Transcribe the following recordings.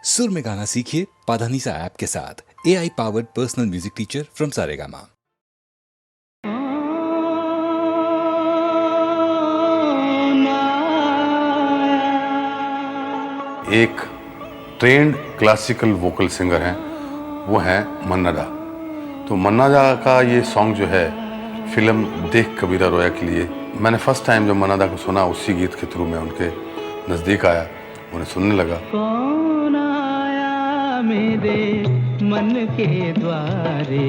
सुर में गाना सीखिए पाधानीसा ऐप के साथ। AI powered personal music teacher from Saregama. एक ट्रेंड क्लासिकल वोकल सिंगर हैं, वो हैं मन्ना दा। तो मन्ना दा का ये सॉन्ग जो है फिल्म देख कबीरा रोया के लिए, मैंने फर्स्ट टाइम जब मन्ना दा को सुना उसी गीत के थ्रू मैं उनके नज़दीक आया, उन्हें सुनने लगा। कौन आया मेरे मन के द्वारे,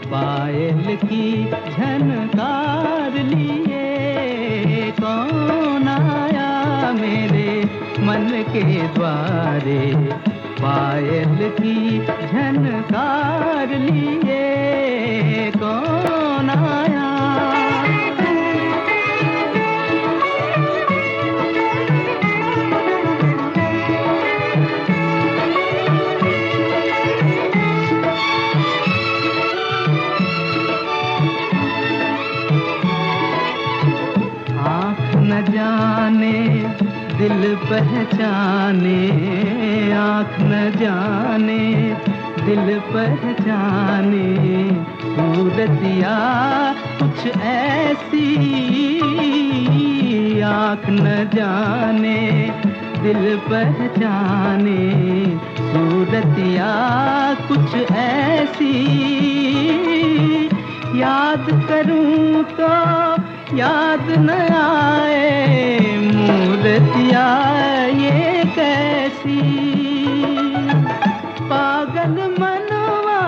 पायल की झनकार लिए। कौन आया मेरे मन के द्वारे, पायल की झनकार लिए। कौन आया न जाने दिल पहचाने, आँख न जाने दिल पहचाने, सूरतिया कुछ ऐसी। आँख न जाने दिल पहचाने, सूरतिया कुछ ऐसी। याद करूं तो याद न आए, मूर्तिया ये कैसी। पागल मनवा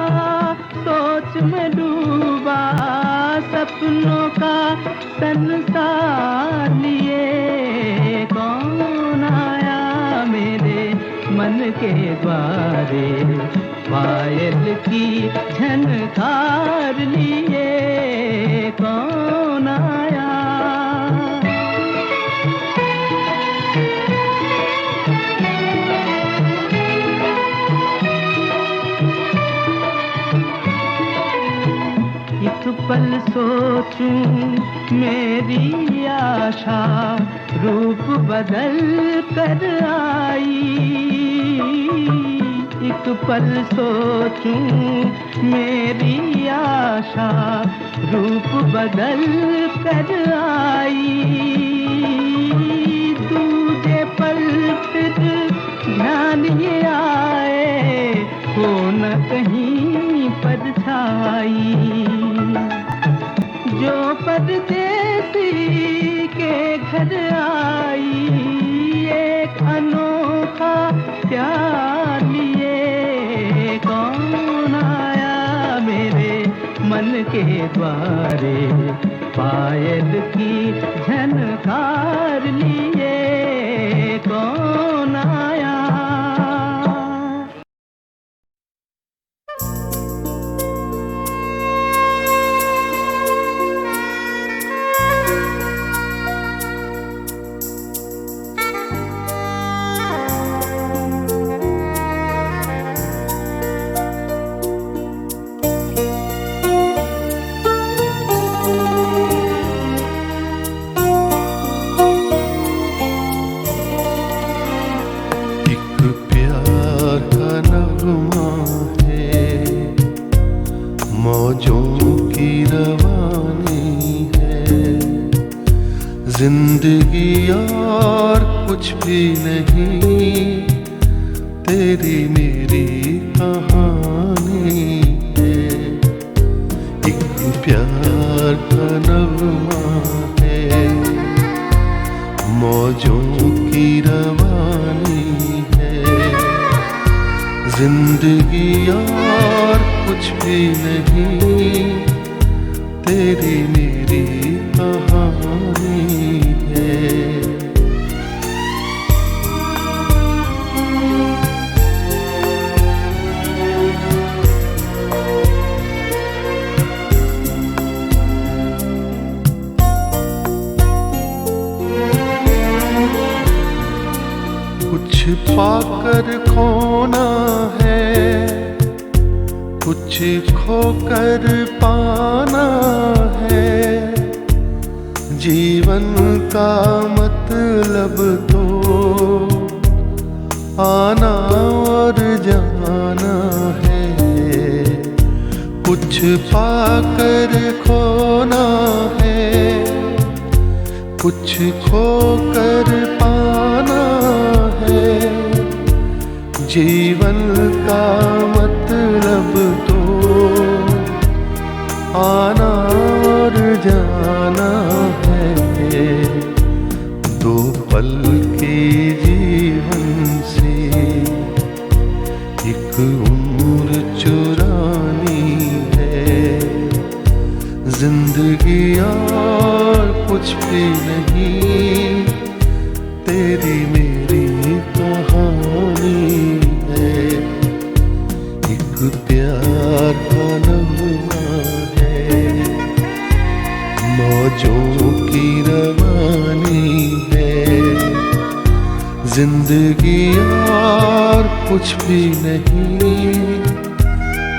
सोच में डूबा, सपनों का संसार लिए। कौन आया मेरे मन के द्वारे, पायल की झनकार लिए। कौन आया एक पल सोचूं मेरी आशा, रूप बदल कर आई। एक पल सोचूं मेरी आशा, रूप बदल कर आई। दूजे पल फिर ध्यान ये आए, हो न कहीं परछाई। जो परदेसी के घर आई, एक अनोखा प्यार लिए। कौन आया मेरे मन के द्वारे, पायल की झनकार लिए। कौन आया जिंदगी और कुछ भी नहीं, तेरी मेरी कहानी है। एक प्यार का नगमा है, मौजों की रवानी है। जिंदगी और कुछ भी नहीं, तेरी मेरी कहानी है। कुछ पाकर खोना है, कुछ खोकर पाना है। जीवन का मतलब तो आना पाकर खोना है, कुछ खोकर पाना है। जीवन का मतलब तो आना और जाना है। दो पल के जीवन से एक उम्र चुरानी है। जिंदगी और कुछ भी नहीं, तेरी मेरी कहानी है। एक प्यार का नगमा है, मौजों की रवानी है। जिंदगी और कुछ भी नहीं,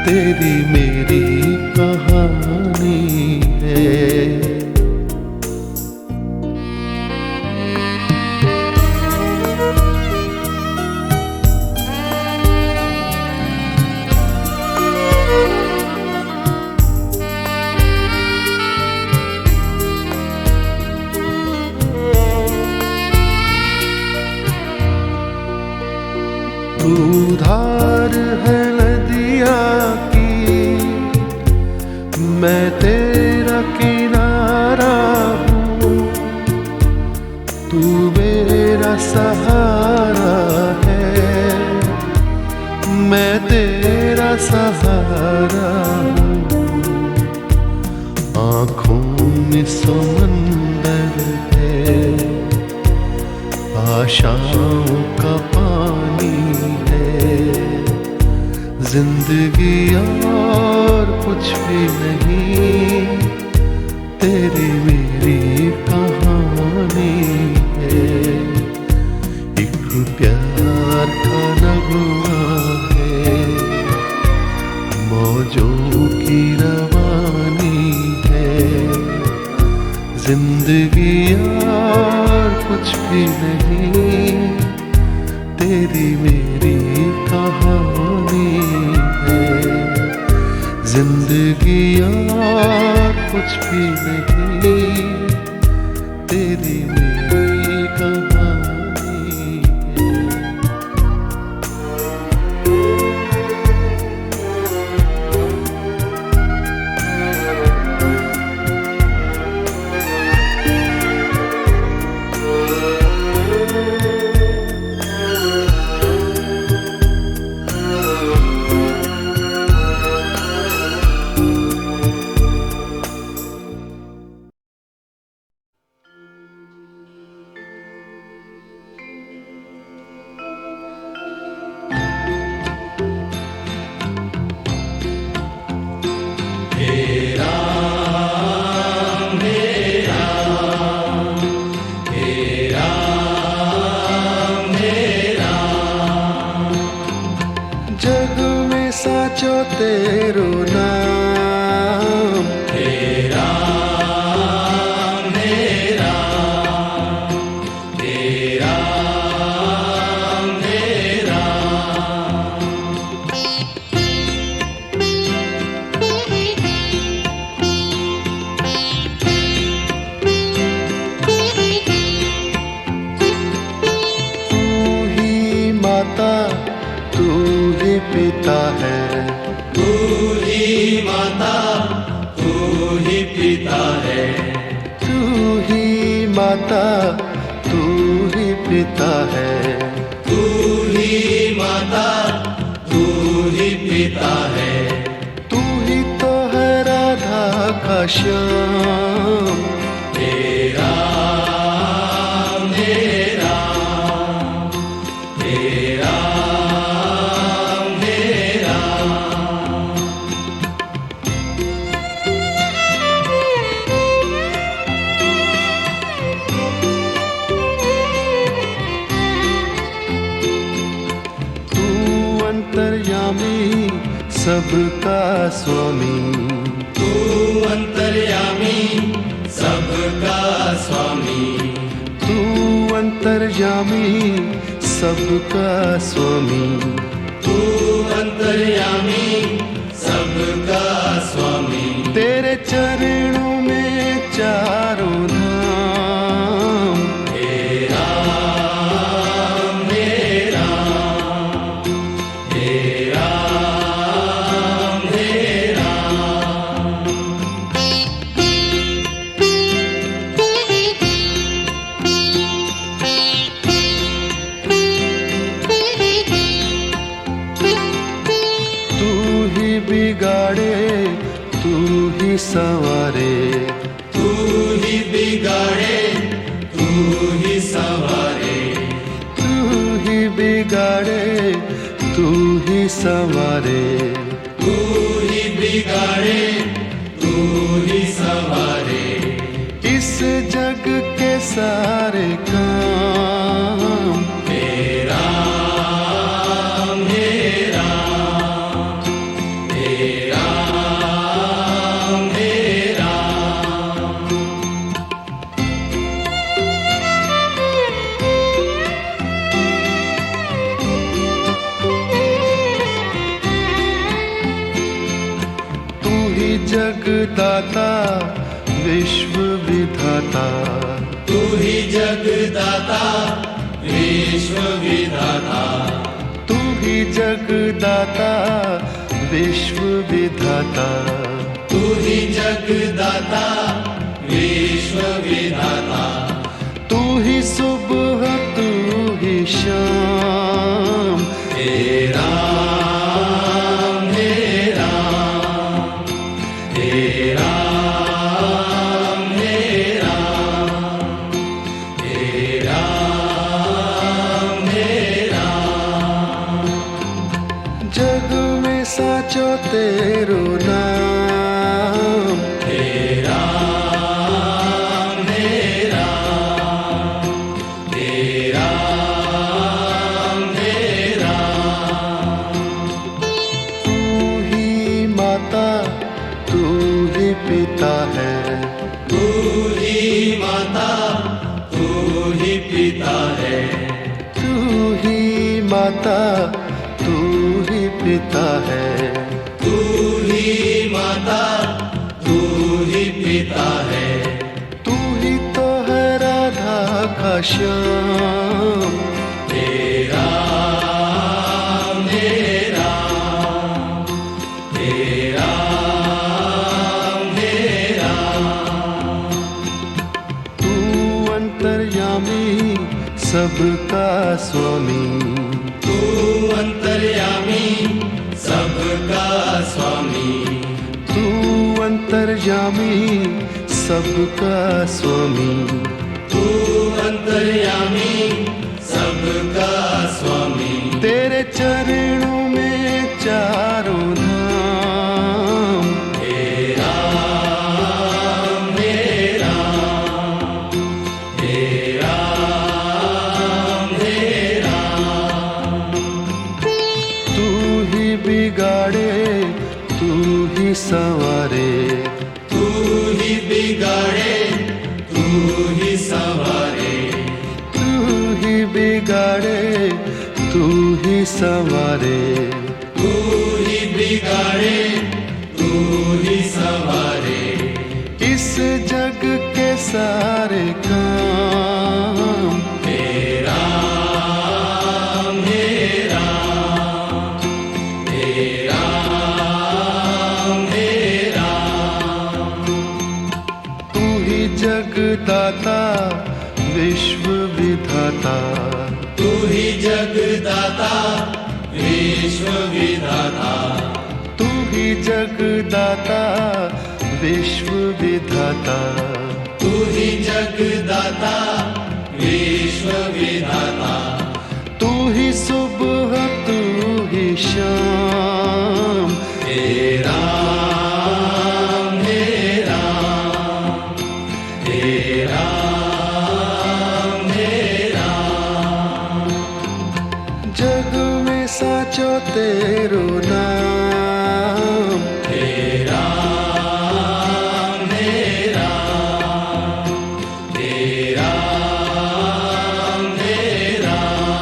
तेरी मेरी कहानी है। तू धार है नदिया की, मैं तेरा किनारा हूँ। तू मेरा सहारा है, मैं तेरा सहारा हूँ। आँखों में समंदर है, आशाओं का पानी है। जिंदगी और कुछ भी नहीं, तेरी मेरी कहानी है। एक प्यार का नगमा है, मौजों की रवानी है। जिंदगी और कुछ भी नहीं, तेरी मेरी कहानी है। जिंदगी और कुछ भी नहीं, तेरी मेरी कहानी है। जग में साचो तेरो नाम, तेरा मेरा, तेरा मेरा। तू ही माता, तू ही पिता है। तू ही माता, तू ही पिता है। तू ही माता, तू ही पिता है। तू ही माता, तू ही पिता है। तू ही तो है राधा का श्याम। तेरा मेरा, तेरा मेरा। तू अंतर्यामी, सबका स्वामी। तू अंतर्यामी, सबका स्वामी। तू अंतर्यामी, सबका स्वामी। तू अंतर्यामी, सबका स्वामी। चरणों में चारों धाम। हे राम हे राम हे राम हे राम। तू ही बिगाड़े तू ही संवारे, तू ही बिगाड़े तू ही संवारे, तू ही बिगाड़े तू ही संवारे। तू ही बिगाड़े तू ही संवारे। इस जग के सारे काम। हे राम हे राम हे राम हे राम। तू ही जगदाता विश्व विधाता, तू ही जगदाता विश्व विधाता, तू ही जगदाता विश्व विधाता। तू ही जगदाता विश्व विधाता। तू ही सुबह तू ही शाम। हे राम हे राम हे राम हे राम हे राम हे राम। जग में साचो तेरो नाम। हे राम हे राम हे राम हे राम। तू ही माता तू ही पिता है, तू ही माता तू ही पिता है, तू ही माता तू ही पिता है। तू ही माता तू ही पिता है। तू ही तो है राधा का श्याम। हे राम हे राम हे राम हे राम। तू अंतर्यामी सबका स्वामी, तू अंतर्यामी सबका स्वामी, तू अंतर्यामी सबका स्वामी। तू अंतर्यामी सबका स्वामी। तेरे चरणों में चारों धाम। हे राम हे राम हे राम हे राम। तू ही बिगाड़े तू ही संवारे, तू ही बिगाड़े तू ही संवारे, तू ही बिगाड़े तू ही संवारे। तू ही बिगाड़े तू ही संवारे। इस जग के सारे काम। हे राम हे राम हे राम हे राम। तू ही जगदाता विश्व विधाता, तू ही जगदाता विश्व विधाता, तू ही जगदाता विश्व विधाता। तू ही जगदाता विश्व विधाता। तू ही सुबह तू ही शाम। हे राम हे राम हे राम हे राम। जग में साचो तेरो नाम। हे राम हे राम हे राम हे राम।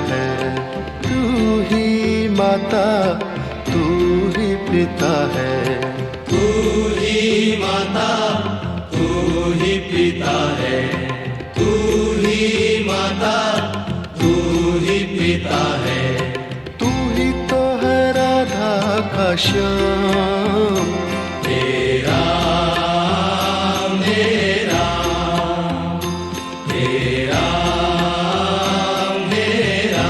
है, तू ही माता तू ही पिता है, तू ही माता तू ही पिता है, तू ही माता तू ही पिता है, तू ही तो है राधा का श्याम। तेरा मेरा तेरा मेरा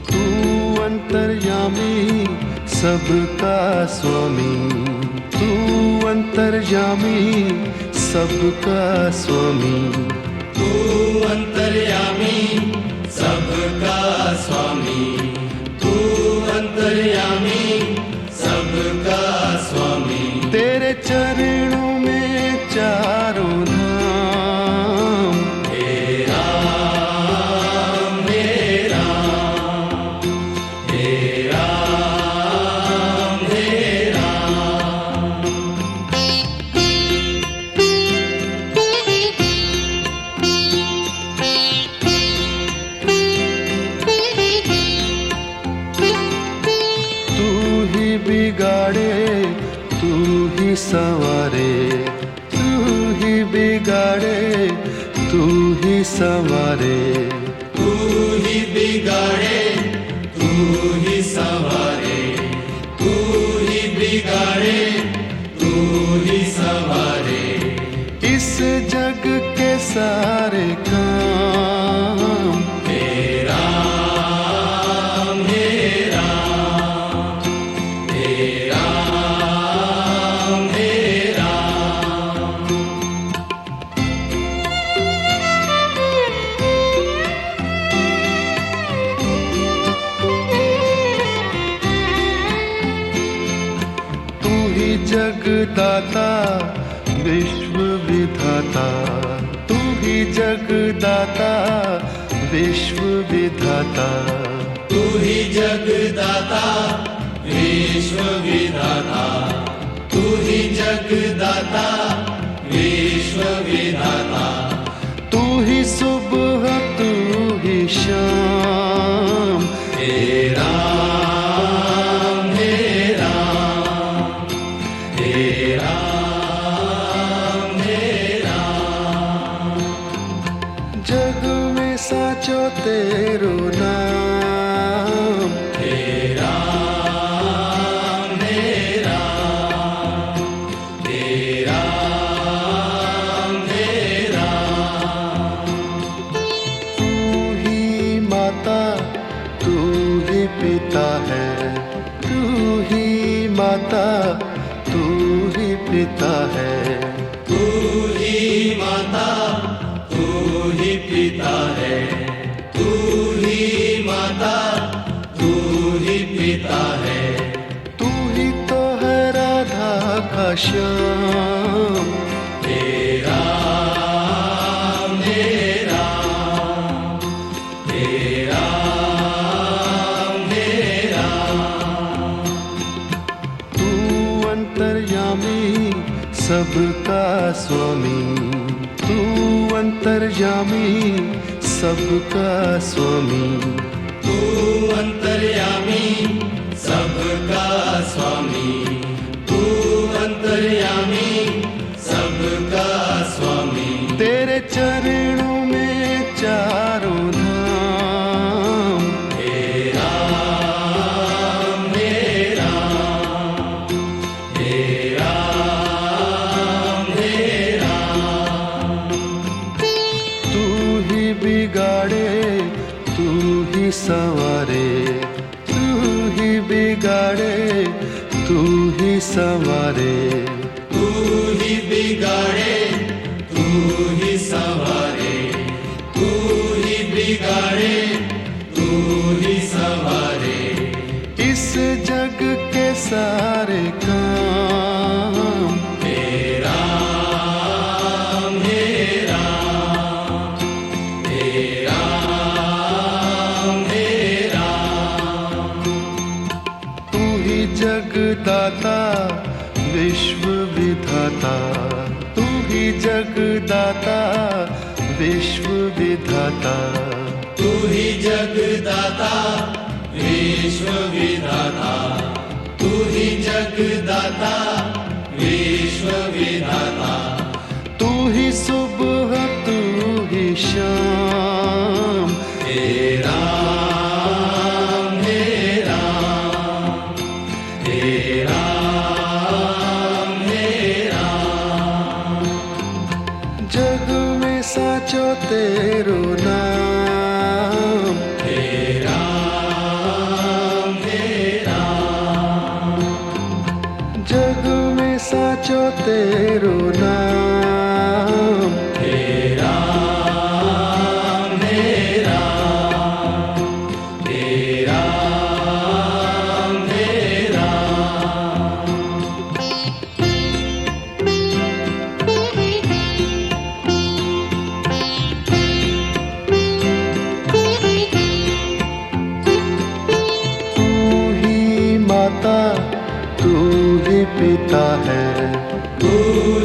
तू अंतर्यामी सबका स्वामी, तू अंतर्यामी सबका स्वामी, तू अंतर्यामी सबका स्वामी, तू अंतर्यामी सबका स्वामी, तेरे चरणों में चारों धाम। तेरा मेरा तेरा मेरा तू ही बिगाड़े तू ही संवारे, तू ही बिगाड़े तू ही संवारे, तू ही बिगाड़े तू ही संवारे, तू ही बिगाड़े तू ही संवारे, इस जग के सारे काम। तेरा मेरा तेरा मेरा तू ही जगदाता विश्व विधाता, तू ही जगदाता विश्व विधाता, तू ही जगदाता विश्व विधाता, तू ही जगदाता विश्व विधाता, तू ही सुबह तू ही शाम। तेरा मेरा तेरा मेरा जग में साचो तेरो नाम। तेरा मेरा तेरा मेरा तू ही माता तू ही पिता है, तू ही माता तू ही पिता है, तू ही माता तू ही पिता है, तू ही माता तू ही पिता है, तू ही तो है राधा का श्याम। तेरा मेरा तेरा मेरा तू अंतर्यामी सबका स्वामी, तू अंतर्यामी सबका स्वामी, तू अंतर्यामी सबका स्वामी, तू अंतर्यामी सबका स्वामी, तेरे चरणों में चारों धाम। तेरा मेरा तेरा मेरा तू ही बिगाड़े तू ही संवारे, तू ही बिगाड़े तू ही संवारे, तू ही बिगाड़े तू ही संवारे, तू ही बिगाड़े तू ही संवारे, इस जग के सारे काम। तेरा मेरा तेरा मेरा जगदाता विश्व विधाता, तू ही जगदाता विश्व विधाता, तू ही जगदाता विश्व विधाता, तू ही जगदाता विश्व विधाता, तू ही सुबह तू ही शाम, हे राम हे राम हे राम हे राम। जग में साचो तेरो नाम, हे राम हे राम। जग में साचो तेरो नाम, हे राम हे राम हे राम हे राम। तू ही माता तू ही पिता है, तू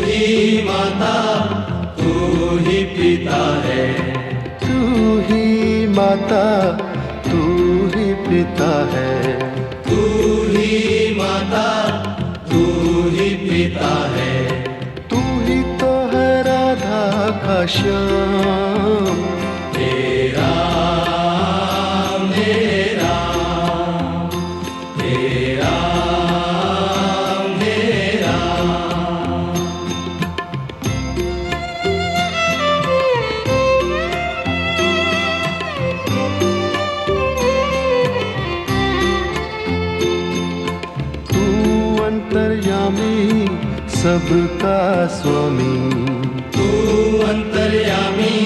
ही माता तू ही पिता है, तू ही माता तू ही पिता है, तू ही माता तू ही पिता है, तू ही तो है राधा का श्याम, हे राम हे राम हे राम हे राम। तू अंतर्यामी सबका स्वामी, तू अंतर्यामी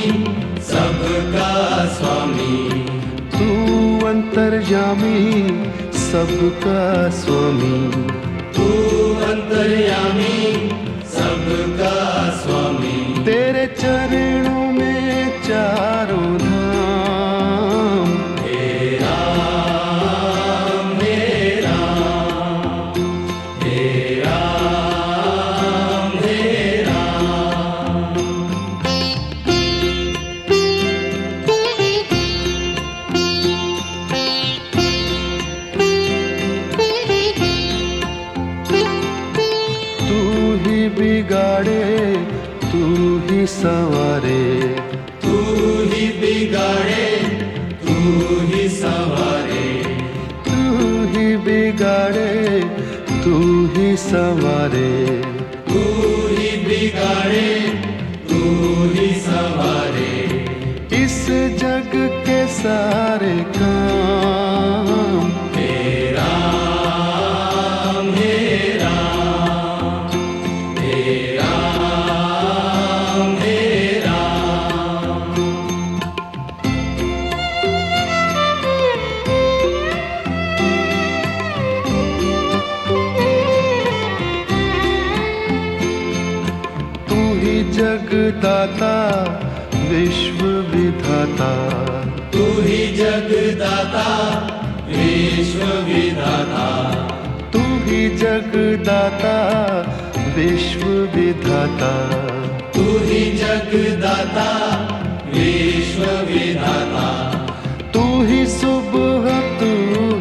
सबका स्वामी, तू अंतर्यामी सबका स्वामी, तू अंतर्यामी सबका स्वामी। तेरे चरणों में चारों धाम, हे राम हे राम हे राम हे राम। तू ही बिगाड़े तू ही संवारे, तू ही बिगाड़े तू ही संवारे, तू ही बिगाड़े तू ही संवारे, तू ही बिगाड़े तू ही संवारे। इस जग के सारे काम, हे राम हे राम हे राम हे राम। तू ही जगदाता विश्व विधाता, तू ही जगदाता विश्व विधाता, तू ही जगदाता विश्व विधाता, तू ही जगदाता विश्व विधाता, तू ही सुबह तू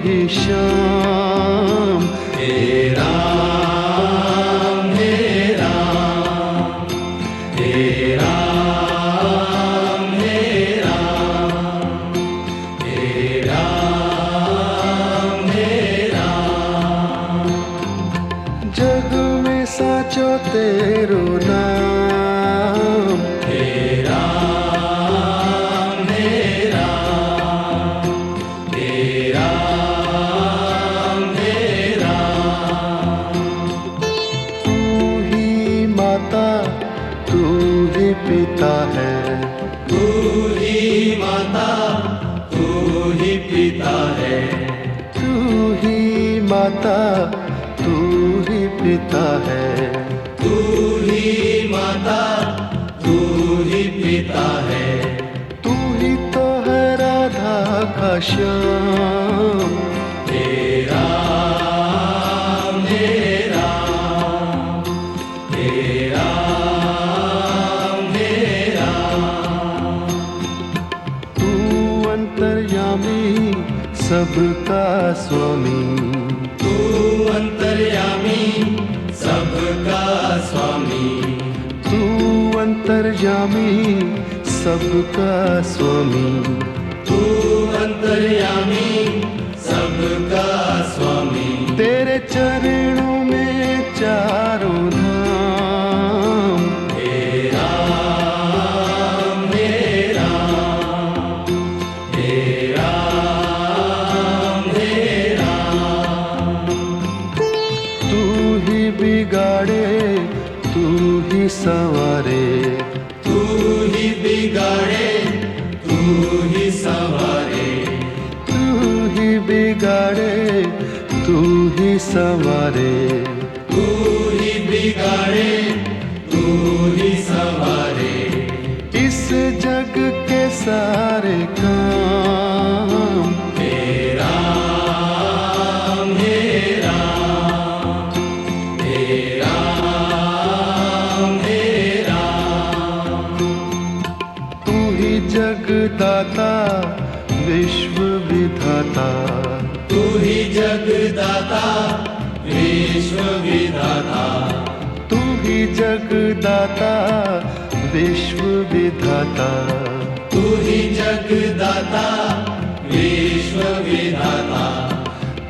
ही शाम, हे राम हे राम हे राम हे राम हे राम हे राम। जग में साचो तेरो नाम, हे राम हे राम हे राम हे राम। तू ही माता तू ही पिता है, तू ही माता तू ही पिता है, तू ही माता तू ही पिता है, तू ही माता तू ही पिता है, तू ही तो है राधा का श्याम, हे राम सबका स्वामी, तू अंतर्यामी सबका स्वामी, तू अंतर्यामी सबका स्वामी, तू अंतर्यामी सबका स्वामी। तेरे चरणों में चारों धाम, हे राम हे राम, हे राम हे राम। तू ही बिगाड़े तू ही संवारे, तू ही बिगाड़े तू ही संवारे, तू ही बिगाड़े तू ही संवारे, तू ही बिगाड़े तू ही संवारे। इस जग के सारे काम, हे राम हे राम, हे राम हे राम। तू ही जगदाता विश्व विधाता, तू ही जगदाता विश्व विधाता, तू ही जगदाता विश्व विधाता, तू ही जगदाता विश्व विधाता।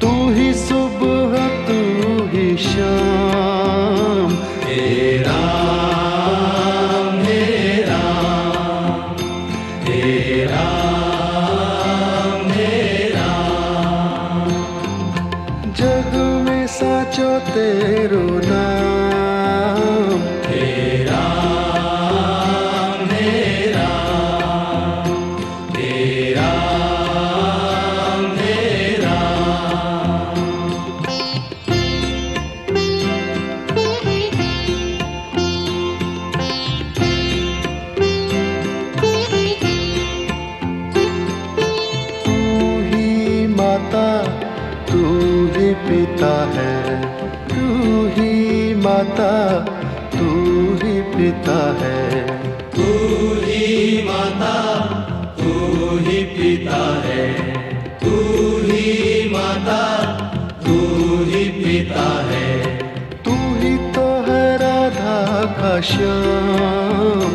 तू ही सुबह तू ही शाम, हे राम हे राम, हे राम हे राम। जग में साचो तेरो नाम, हे राम हे राम, हे राम हे राम। तू ही माता तू ही पिता है, तू ही माता तू ही पिता है, तू ही माता तू ही पिता है, तू ही माता तू ही पिता है। तू ही तो है राधा का श्याम,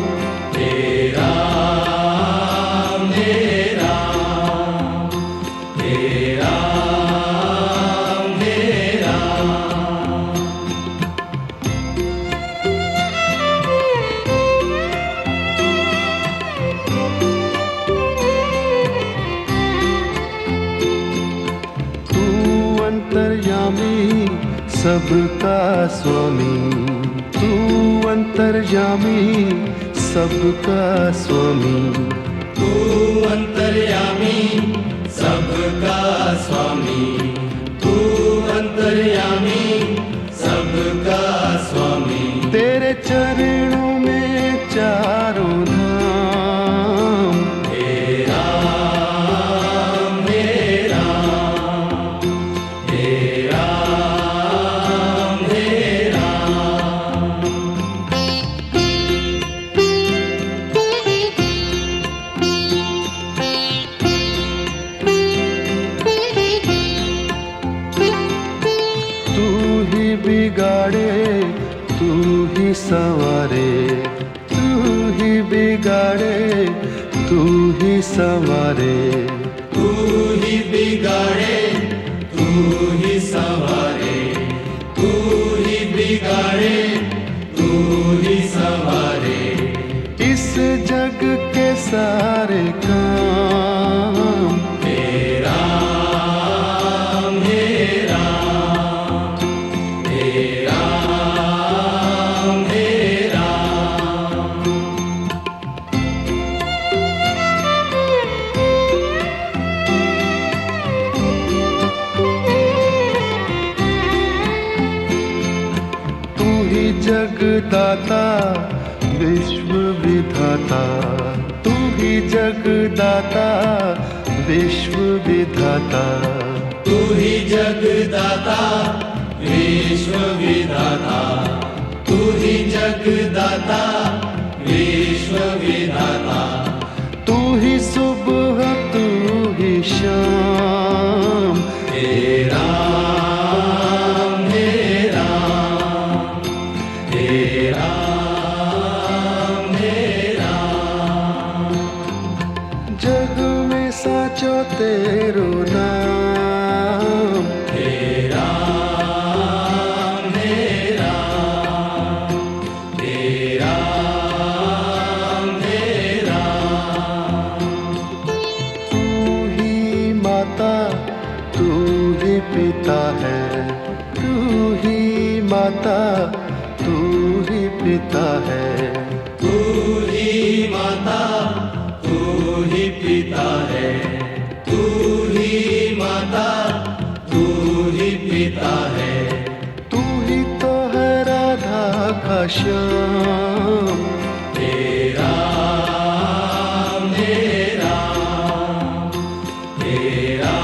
हे राम हे राम, हे राम हे राम। तू अंतर्यामी सबका स्वामी, तू अंतर्यामी सबका स्वामी, तू अंतर्यामी सबका स्वामी, तू अंतर्यामी सबका स्वामी। तेरे चरणों में चारों धाम, हे राम हे राम, हे राम हे राम। तू ही बिगाड़े तू ही संवारे, तू ही बिगाड़े तू ही संवारे, तू ही बिगाड़े तू ही संवारे, तू ही बिगाड़े तू ही संवारे। इस जग के सारे काम, हे राम हे राम, हे राम हे राम। तू ही जगदाता विश्व विधाता, तू ही जगदाता विश्व विधाता, तू ही जगदाता विश्व विधाता, तू ही जगदाता विश्व विधाता। तू ही सुबह तू ही शाम, माता तू ही पिता है, तू ही माता तू ही पिता है, तू ही माता तू ही पिता है, तू ही तो है राधा का श्याम, तेरा मेरा तेरा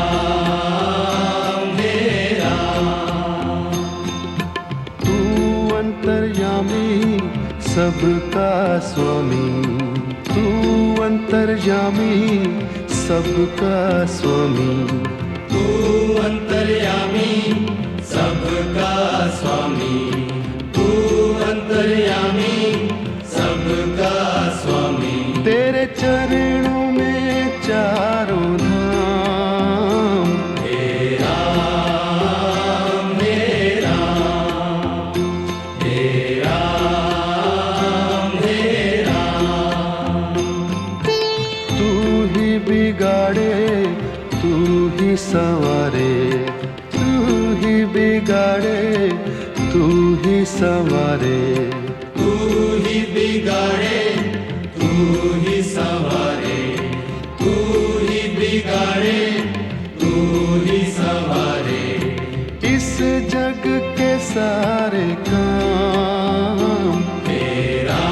मेरा, तू अंतर्यामी सबका स्वामी, तू अंतर्यामी सबका स्वामी, तू अंतर्यामी सबका स्वामी, तू अंतर्यामी सबका स्वामी, तेरे चरणों में चारों धाम, तेरा मेरा तेरा मेरा, तू ही बिगाड़े तू ही संवारे, तू ही बिगाड़े तू ही संवारे, तू ही बिगाड़े तू ही संवारे, तू ही बिगाड़े तू ही संवारे, इस जग के सारे काम, तेरा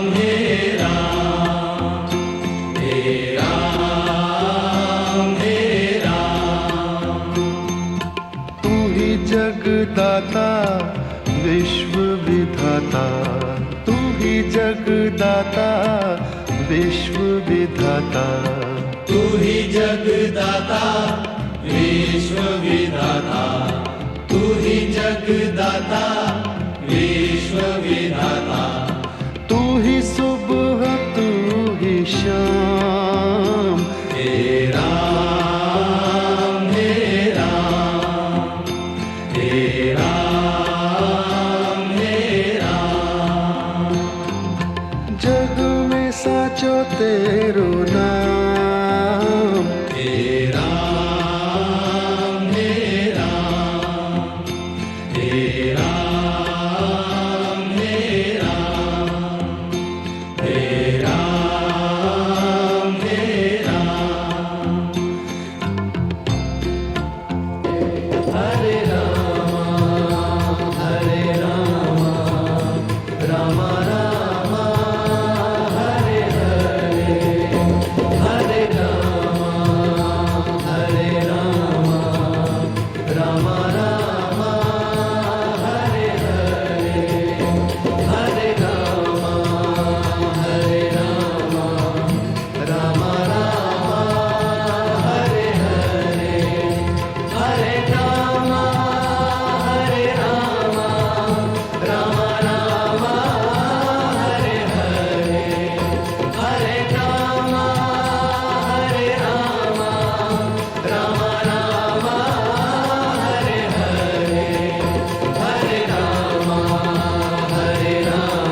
मेरा तेरा मेरा, तू ही जगदाता विश्व विधाता, तू ही जगदाता विश्व विधाता, तू ही जगदाता विश्व विधाता, तू ही जगदाता विश्व विधाता, तू ही सुबह तू ही शाम, तेरा मेरा तेरा मेरा, जग में साचो तेरो नाम, तेरा मेरा तेरा मेरा तेरा मेरा, हरे राम राम राम हरे हरे, हरे राम राम राम हरे हरे, हरे राम राम राम हरे हरे, हरे राम राम राम हरे हरे, हरे राम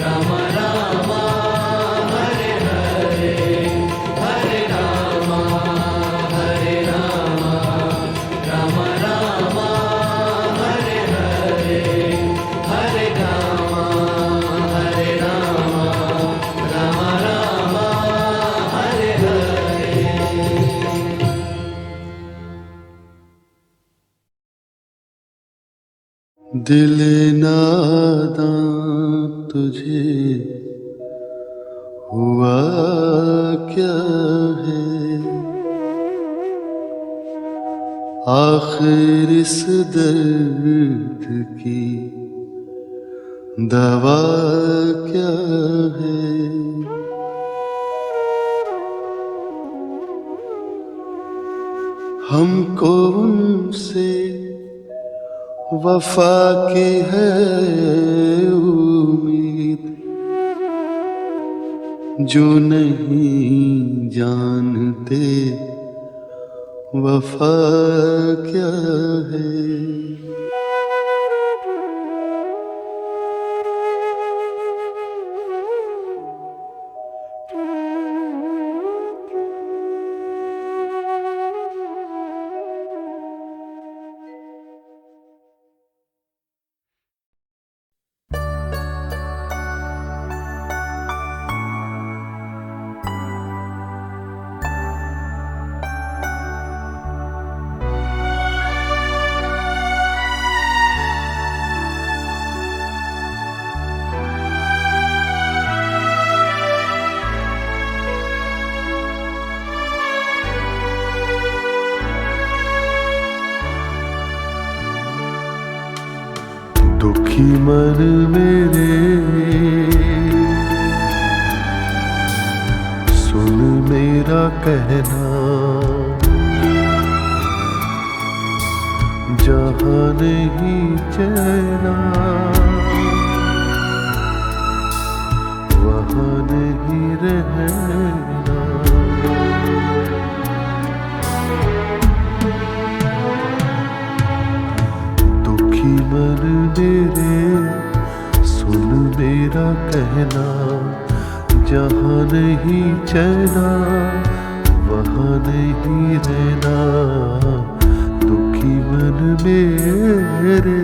राम राम हरे हरे, हरे राम राम राम हरे हरे, हरे राम राम राम हरे हरे, हरे राम राम राम हरे हरे। दिल नादां तुझे हुआ क्या है, आखिर इस दर्द की दवा क्या है, हमको उनसे वफा की है उम्मीद, जो नहीं जानते वफा क्या है। दुखी मन मेरे सुन मेरा कहना, जहाँ नहीं चैना वहाँ नहीं रहना। दुखी मन मेरे सुन मेरा कहना, जहाँ नहीं चैना वहाँ नहीं रहना। दुखी मन मेरे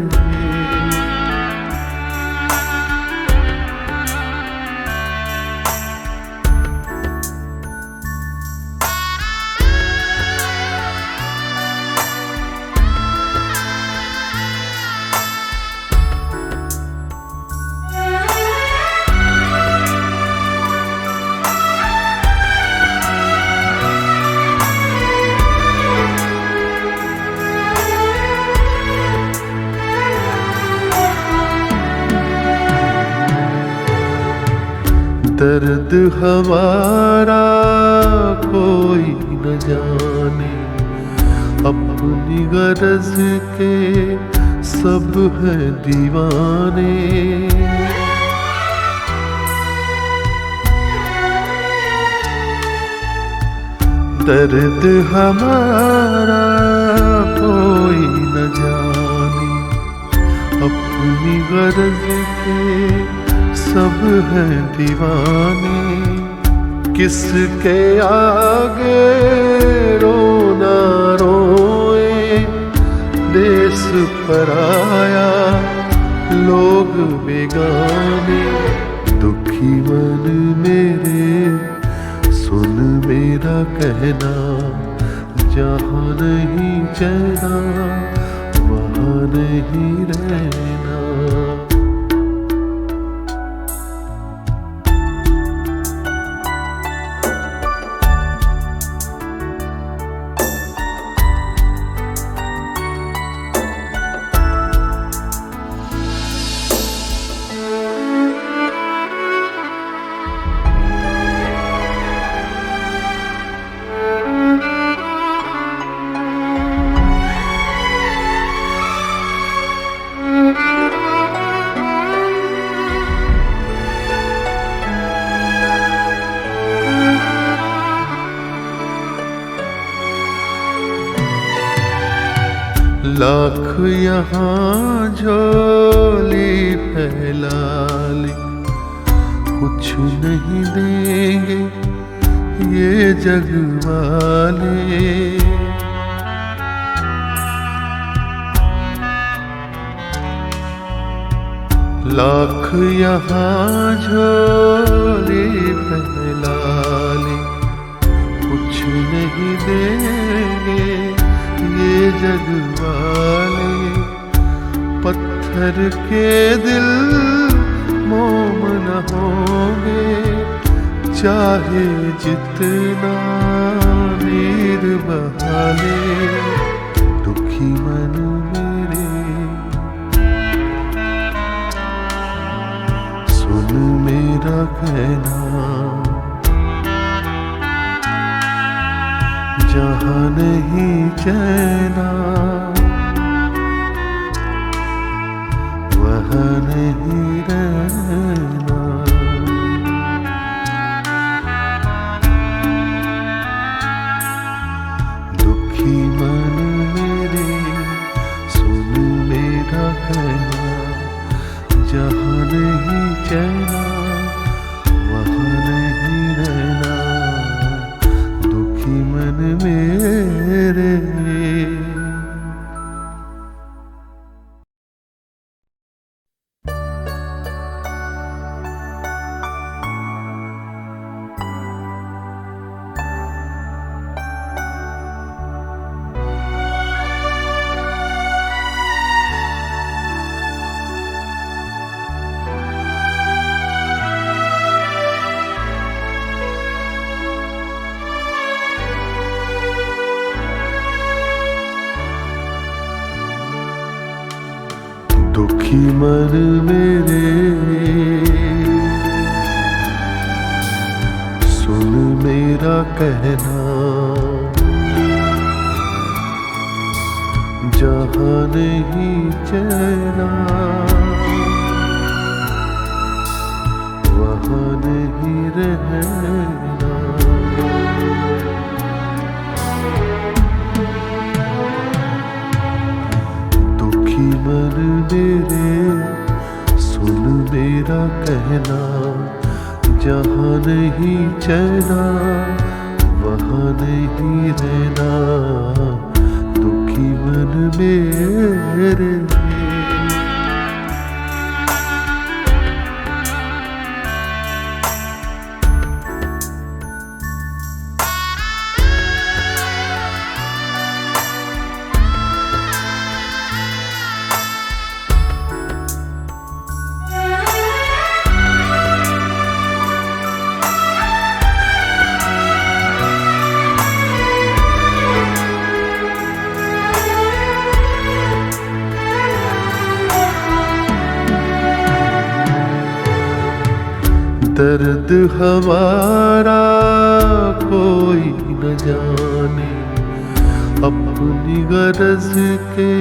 दर्द हमारा कोई न जाने, अपनी गरज के सब है दीवाने। दर्द हमारा कोई न जाने, अपनी गरज के सब है दीवाने। किसके आगे रोना रोए, देश पराया लोग बेगाने। दुखी मन मेरे सुन मेरा कहना, जहाँ नहीं चैना वहाँ नहीं रहना। लाख यहाँ झोली फैला ले, कुछ नहीं देंगे ये जग वाले। लाख यहाँ झोली फैला ले, कुछ नहीं देंगे ये जग वाले। पत्थर के दिल मोम न होंगे, चाहे जितना नीर बहा ले। दुखी मन मेरे सुन मेरा कहना, जहाँ नहीं चैना वहाँ नहीं रहना। दुखी मन मेरे सुन मेरा कहना, जहाँ नहीं चैना वहाँ नहीं रहना। दुखी मन मेरे दुखी मन मेरे सुन मेरा कहना, जहाँ नहीं चैना वहाँ नहीं रहना। दुखी मन मेरे सुन मेरा कहना, जहाँ नहीं चैना वहाँ नहीं रहना। दुखी मन मेरे दर्द हमारा कोई न जाने, अपनी गरज के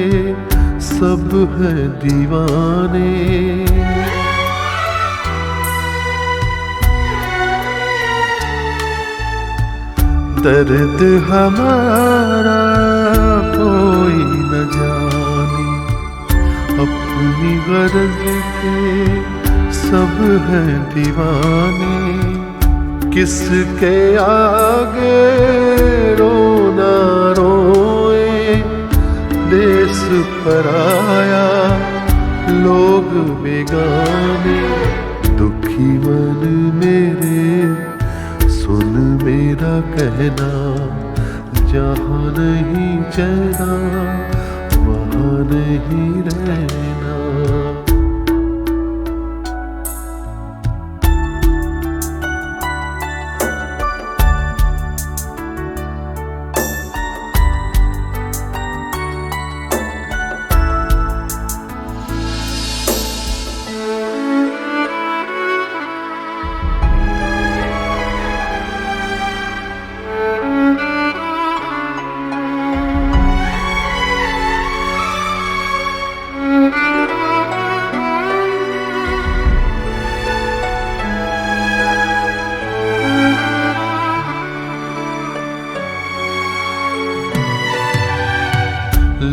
सब हैं दीवाने। दर्द हमारा कोई न जाने, अपनी गरज के सब हैं दीवाने। किसके आगे रोना रोए, देश पराया लोग बेगाने। दुखी मन मेरे सुन मेरा कहना, जहाँ नहीं चैना वहाँ नहीं रहना।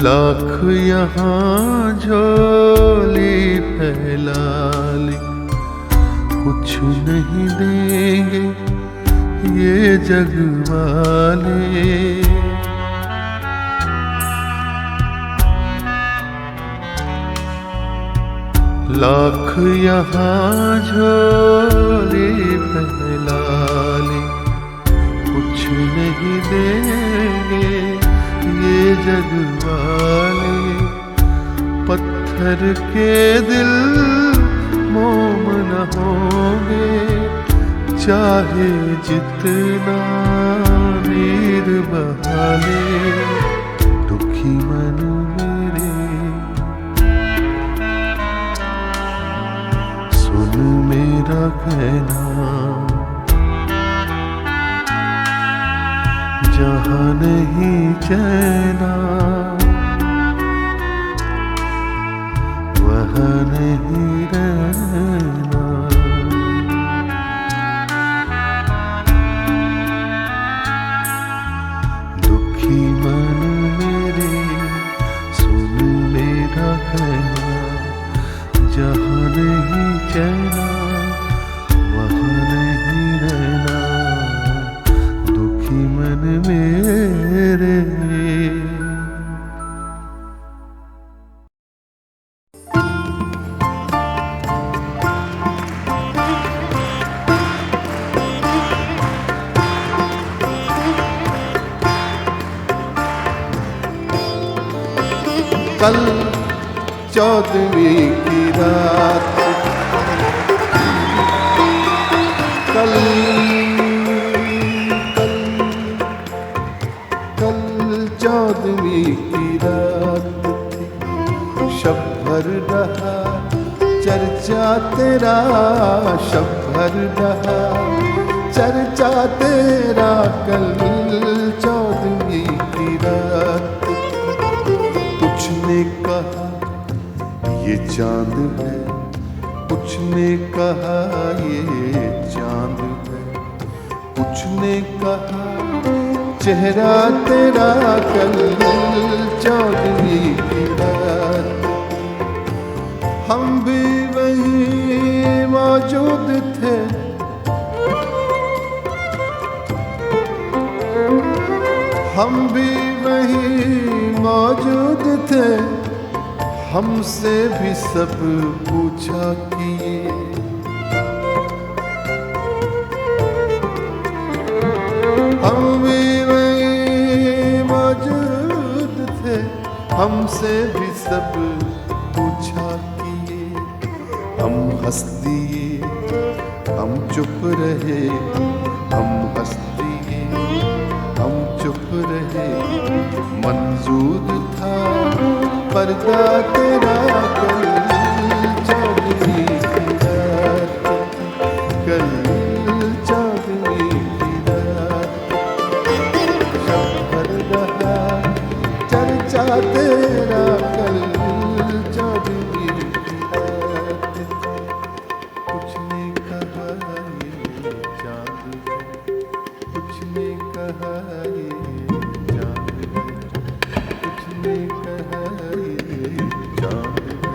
लाख यहाँ झोली फैला ले, कुछ नहीं देंगे ये जग वाले। लाख यहाँ झोली फैला ले, कुछ नहीं देंगे ये जग वाले। पत्थर के दिल मोम न होंगे, चाहे जितना नीर बहा ले। दुखी मन मेरे सुन मेरा कहना, जहाँ नहीं चैना वहाँ नहीं रहना। दुखी मन मेरे सुन मेरा कहना, जहाँ नहीं चैना वहाँ नहीं रहना। दुखी मन मेरे कल 14वीं की रात, कल 14वीं की रात थी। शब्द भर रहा चर्चा तेरा, शब भर रहा चर्चा तेरा, कल 14वीं की रात। कुछ ने कहा ये चांद है, कुछ ने कहा ये चांद है, कुछ ने कहा चेहरा तेरा, कल 14वीं की रात। हम भी वहीं मौजूद थे, हम भी वहीं मौजूद थे, हमसे भी सब पूछा किए। हम भी वहीं मौजूद थे, हमसे भी सब पूछा किए। हम हंस दिए, हम चुप रहे, हम हंस दिए, हम चुप रहे। मंजूर था पर्दा तेरा, कल 14वीं की रात, कल 14वीं की रात। शब भर रहा चर्चा तेरा, कल 14वीं की रात। कुछ ने कहा ये चांद है, कुछ ने कहा ये चांद है, कुछ ने कहा ये चांद है।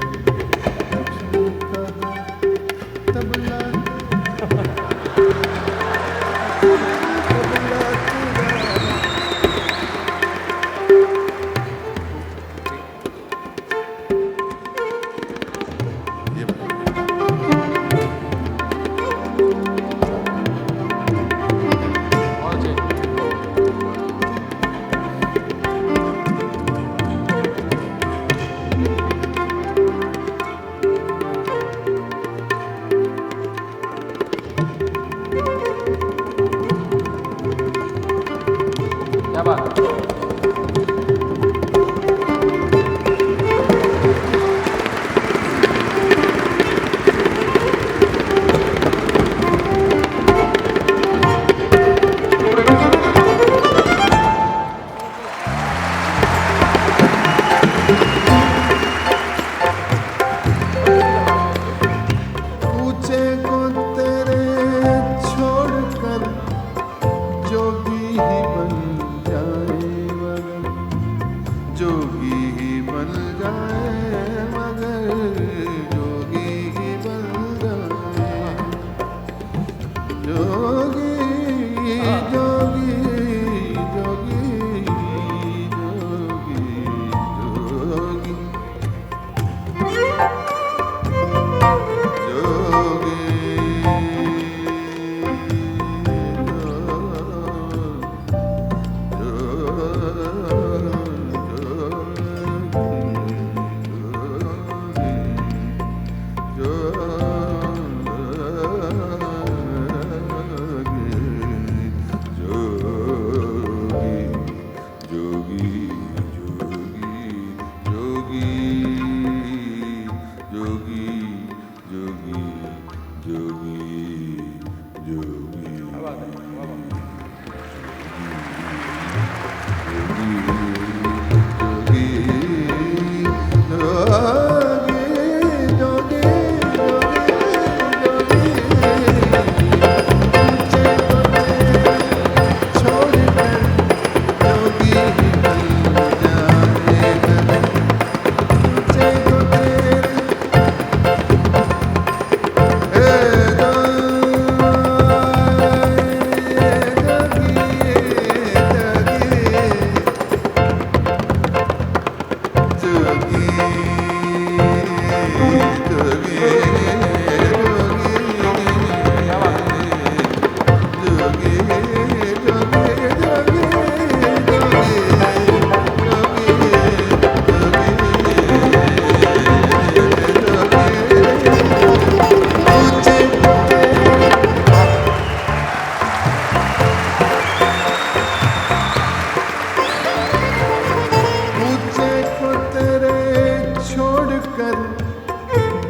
कर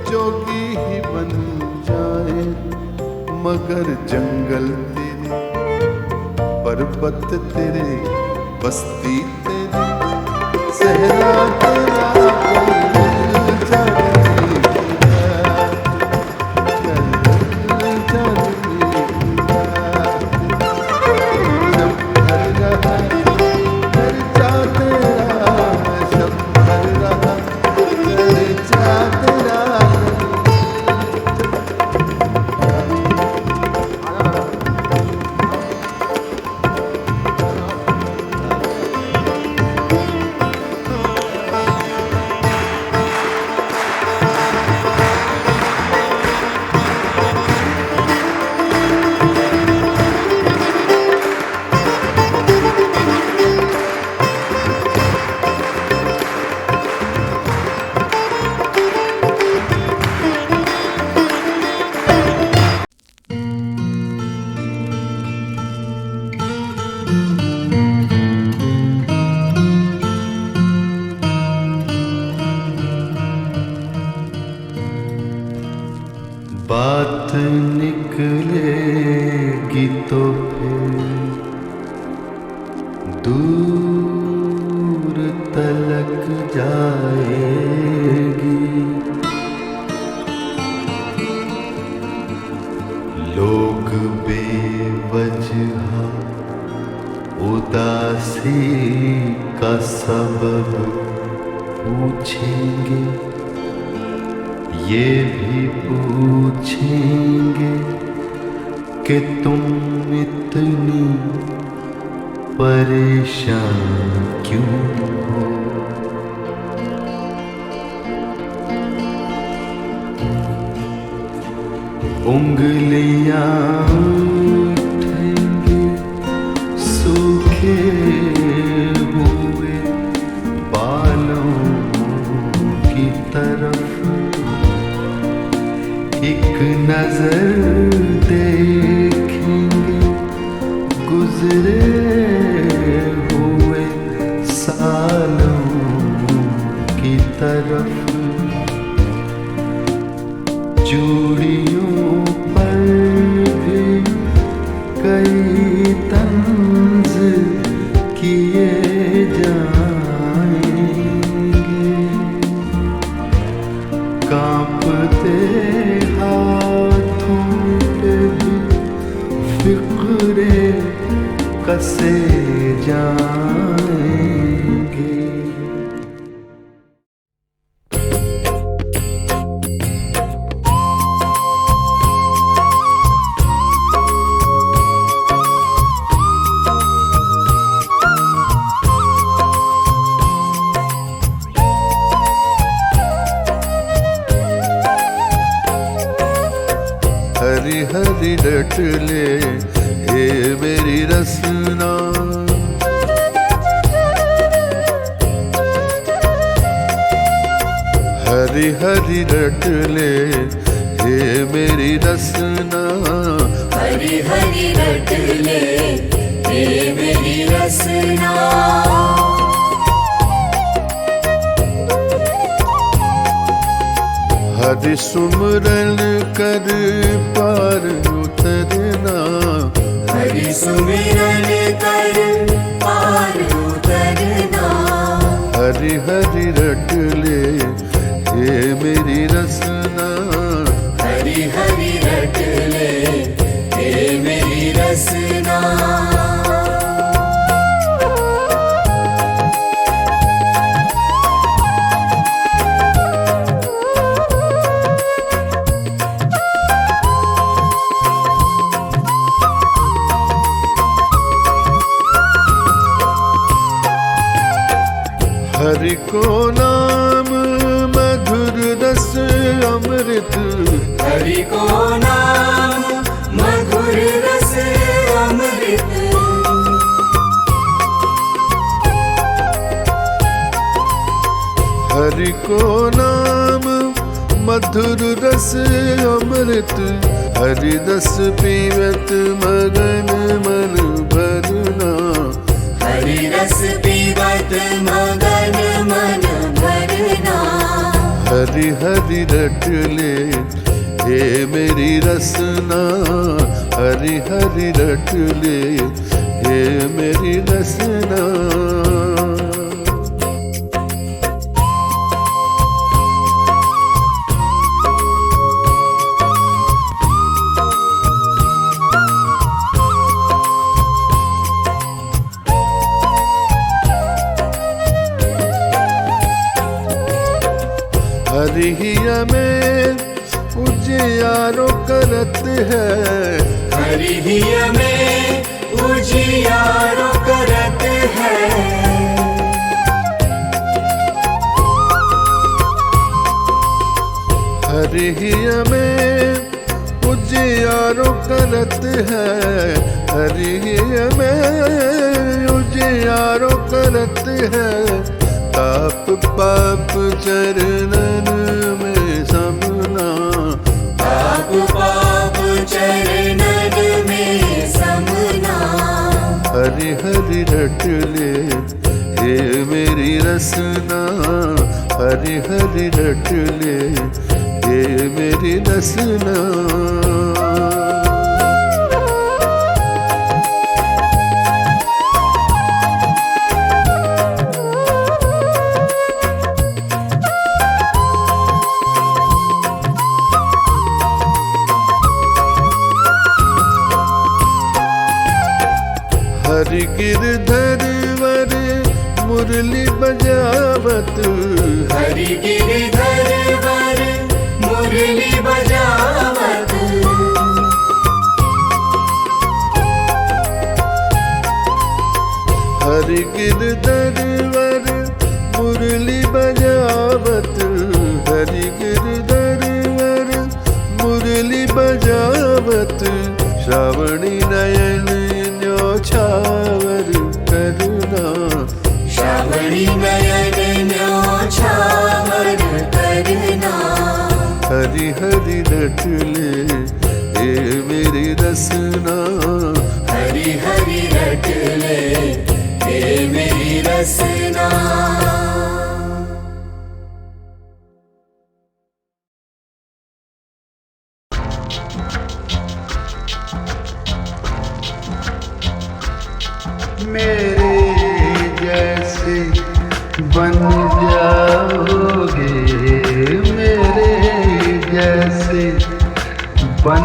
जोगी ही बन जाए, मगर जंगल तेरे, पर्वत तेरे, बस्ती तेरी, सहरा तेरा, कल जाने बात निकलेगी तो फिर दूर तलक जाएगी, लोग बेवजह उदासी का सबब पूछेंगे, ये भी पूछेंगे कि तुम इतनी परेशान क्यों हो। उंगलियां उठेंगी सूखे हुए बालों की तरफ, एक नजर देखेंगे गुजरे हुए सालों की तरफ, चूड़ियों पर भी कई तंज किए जाएंगे, कांपते हाथों पे भी फिक्रे कसे जाएंगे। हरी हरी रट ले हे मेरी रसना, हरी हरी रट ले हे मेरी रसना, हरी हरी रट ले हे मेरी रसना, हरि सुमरन कर पार उतरना, हरि सुमिरन कर पार उतरना, हरि हरि रट ले हे मेरी रसना, हरि हरि रट ले हे मेरी रसना। हरि को नाम मधुर रस अमृत, हरि को नाम मधुर रस अमृत, हरि को नाम मधुर रस अमृत, हरि रस पीवत मगन मन भरना, हरि रस पीवत मगन मन भरना, हरी हरी रट ले हे मेरी रसना, हरी हरी रट ले हे मेरी रसना। हरिया में उजियारो करत है, हरिया में उजियारो करत है। हरिया में उजियारो करत है, हरिया में उजियारो करत है। ताप पाप चरणन में समना, ताप पाप चरणन में समना। हरि हरि रट ले हे मेरी रसना, हरि हरि रट ले हे मेरी रसना। हरि गिरधर वर मुरली बजावत, हरि गिरधर वर मुरली बजावत। हरि गिरधर वर मुरली बजावत, हरि गिरधर वर मुरली बजावत। श्रावणी नयन न्योछावर करुणा, श्रावणी नयन न्योछावर करुणा। हरि हरि रट ले हे मेरी रसना, हरि हरि रट ले हे मेरी रसना। मेरे जैसे बन जाओगे, मेरे जैसे बन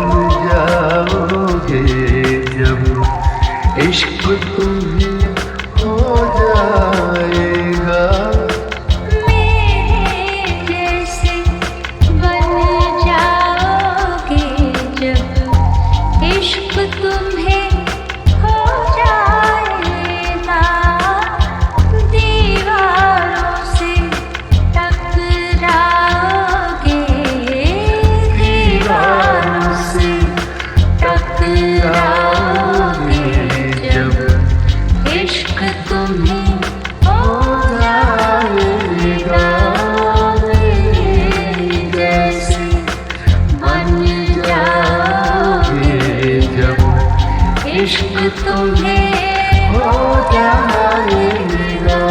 जाओगे जब इश्क तुम्हें हो जाएगा। मेरे जैसे बन जाओगे जब इश्क तुम्हें हो जाएगा। दीवारों से टकराओगे, दीवारों से टकराओगे जब इश्क तुम्हें हो जाएगा। मेरे जैसे बन जाओगे जब इश्क तुम्हें हो जाएगा।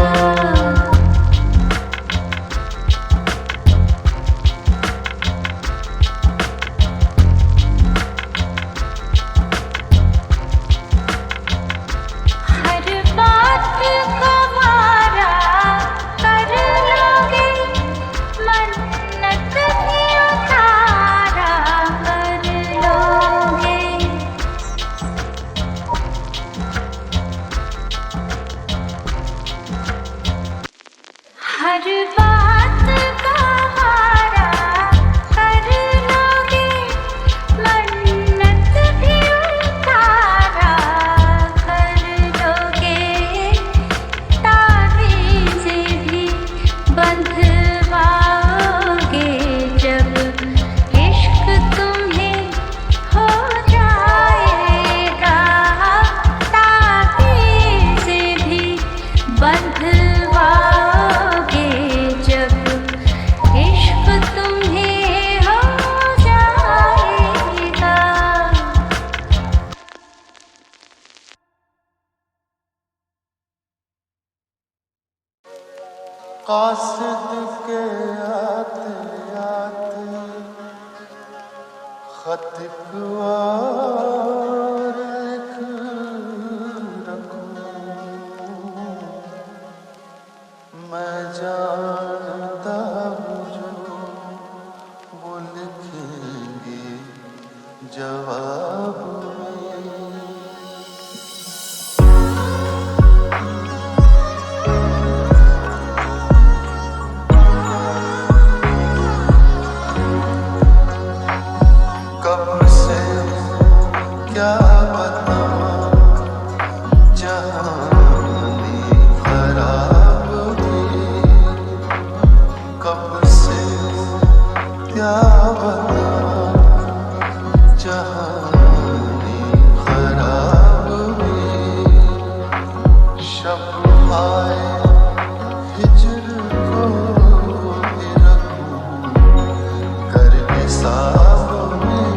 हर बात को मारा कर लोगे, मन्नत भी उतारा कर लोगे। हर बात को मारा कर लोगे, मन्नत भी उतारा कर लोगे। ताबीज़ भी बंधवाओगे जब इश्क तुम्हें हो जाएगा। ताबीज़ भी बंधवाओगे जब इश्क तुम्हें हो जाएगा। कासिद के आते खत और लिख रखूं, मैं जानता हूँ जो वो लिखेंगे जवाब में। कब से क्या बताऊं जहानी खराब हुई, कब से क्या बताऊं जहानी खराब हुई। शब आए हिजर को ही रखूं कर हिसाब में।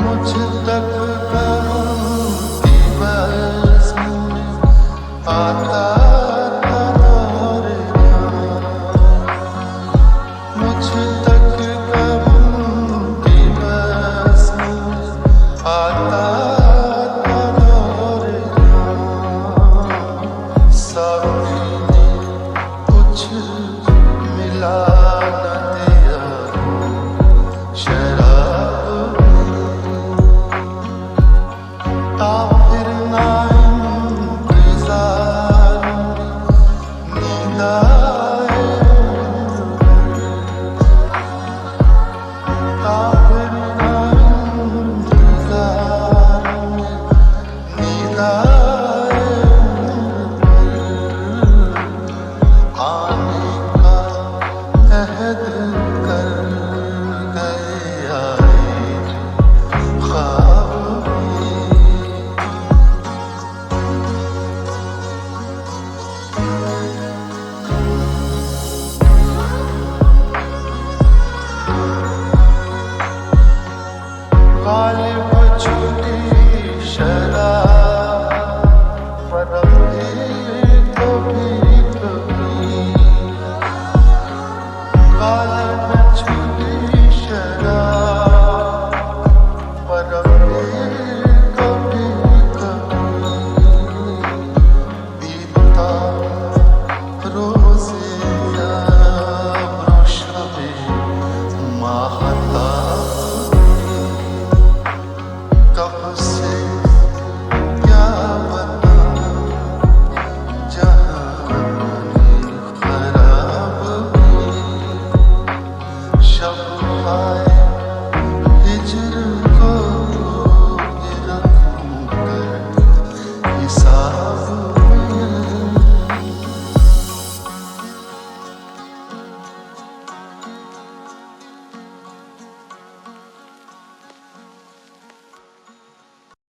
मुझ तक की बज़्म में आता था दौर जान, मुझ तक की बज़्म में आता था दौर जान। साकी ने कुछ मिला न दिया शराब फिर ना इंतज़ार नींद आए, फिर ना इंतज़ार नींद आए। आने का अहद कर गए आए ख्वाब में। गालिब